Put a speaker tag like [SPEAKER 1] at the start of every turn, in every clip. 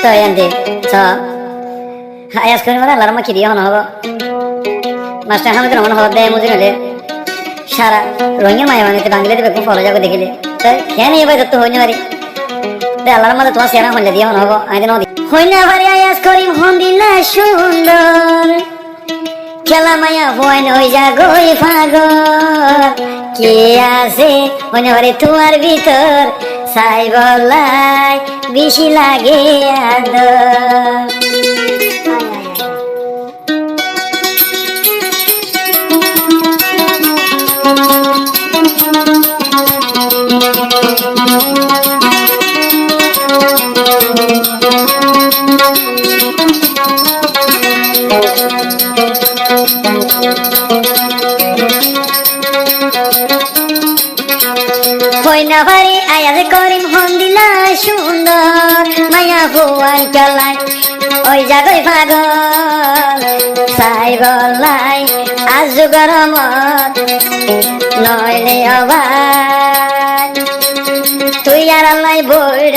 [SPEAKER 1] তো এনতে ছ আয়াস করে মানে আল্লাহর মাকি দিয়ে হন হবো মাস্টার হামিদের মনে হওয়া দেয় মুজির হলে সারা রঙের মায়া বানিয়ে বাংলা দেবে খুব ফলো যাবে দেখিলে তাই কেন এবার তো হইনি পারি আল্লাহর মধ্যে তোমার সেরা হইলে দিয়ে হন হবো আমি নদী হইনা পারি আয়াস করিম হন দিলা সুন্দর খেলা মায়া বইন হই যা গই ফাগল কে আছে হইনা পারি তোমার ভিতর সাই বলাই বেশি লাগে আদর হইনা ভারি আয়াজ করিম হন দিলা সুন্দর মায়া ভুয়ান চলাই ওই জাগই পাগল সাই বলাই আজ গরমত নইলে অবাক তুই আর আল্লাই বৈর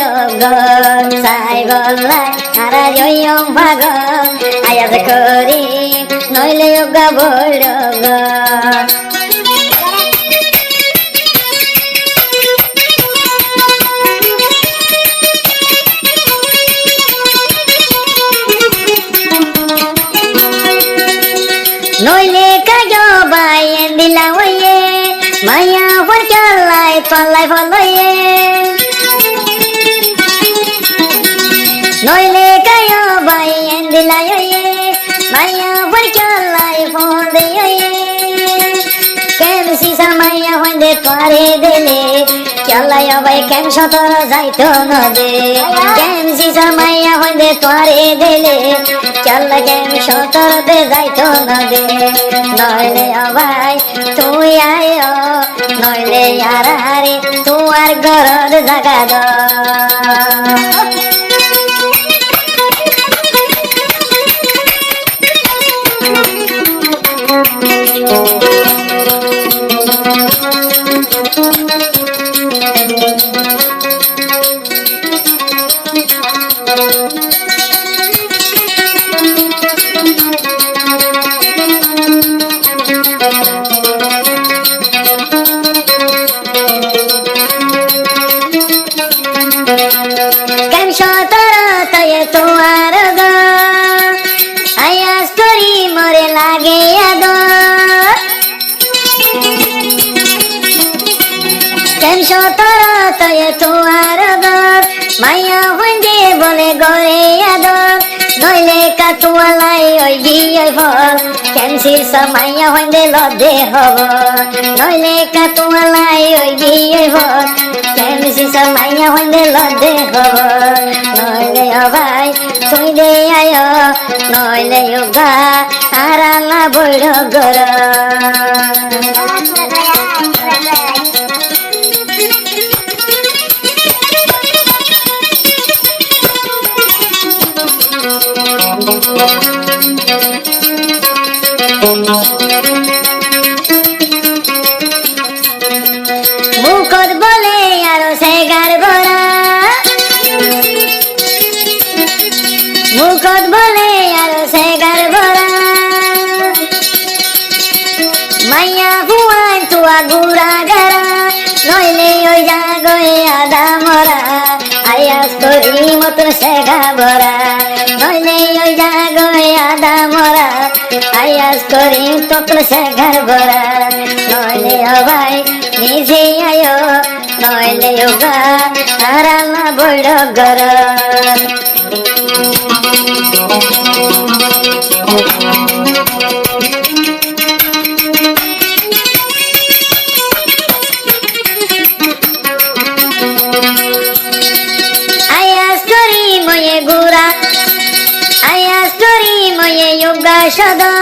[SPEAKER 1] সাই বলাই হারা জয়ম পাগল আয়াজ করিম নইলে অগা বৈর নইলে কাজো বাইন দিলা ওয়ে মায়া হর চলাই তলাই ফলয়ে নইলে কাজো বাইন দিলা ওয়ে মায়া হর চলাই ফলয়ে কেম সিসা মায়া হইন্দে পারে দিলে চলাই ভাই কেম সতর যাইতো নদে কেম সিসা মাইয়া হইন্দে পারে দিলে চল কেম সতর দে যাইতো নদে নইলে ভাই তুই আয় নইলে আর আরে তোমার ঘর জাগা দ কেম সতর তয়ে তোমার গ আয়াস করি মরে লাগে আদর কেম সতর তয়ে তোমার গ মায়া হইন্দে বলে গরে আদর নইলে কাতুয়ালাই ওই বিয়ে ফল কেম সিসা মাইয়া হইন্দে লদে হব নইলে কাতুয়ালাই ওই বিয়ে ফল কেম সিসা মাইয়া হইন্দে লদে হব নইলে ভাই তুই দে আয় নইলে গা তারা না বইর গর মুখত বলে আরো সেগার ভরা মুখত বলে আরো সেগার ভরা মাইয়া ভুয়ান তুয়া গুড়া গারা নইলে ওই জাগয়ে আদা মরা আয়াস করি মতন সেগা ভরা নইলে ওই জাগয়ে আদা মরা আয়াস করি ততন সেগার ভরা নইলে ভাই নিজে আয় নইলে গা তারা না বড় গর আয়াস করি ময়ে গুড়া আয়াস করি ময়ে যোগা সদা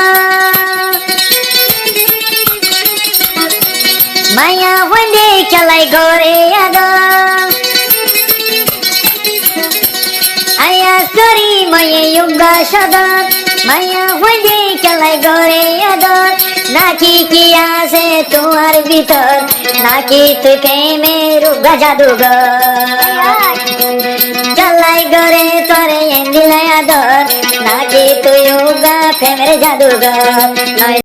[SPEAKER 1] মায়া হইলে চলাই গরে আদর আয়াস করি ময়ে যোগা সদা মায়া হইলে চলাই গরে আদর নাকি কি আছে তোমার ভিতর নাকি তুই প্রেমের জাদুঘর চলাই গরে তোরে দিলাই আদর নাকি তুই উগা প্রেমের জাদুঘর নয়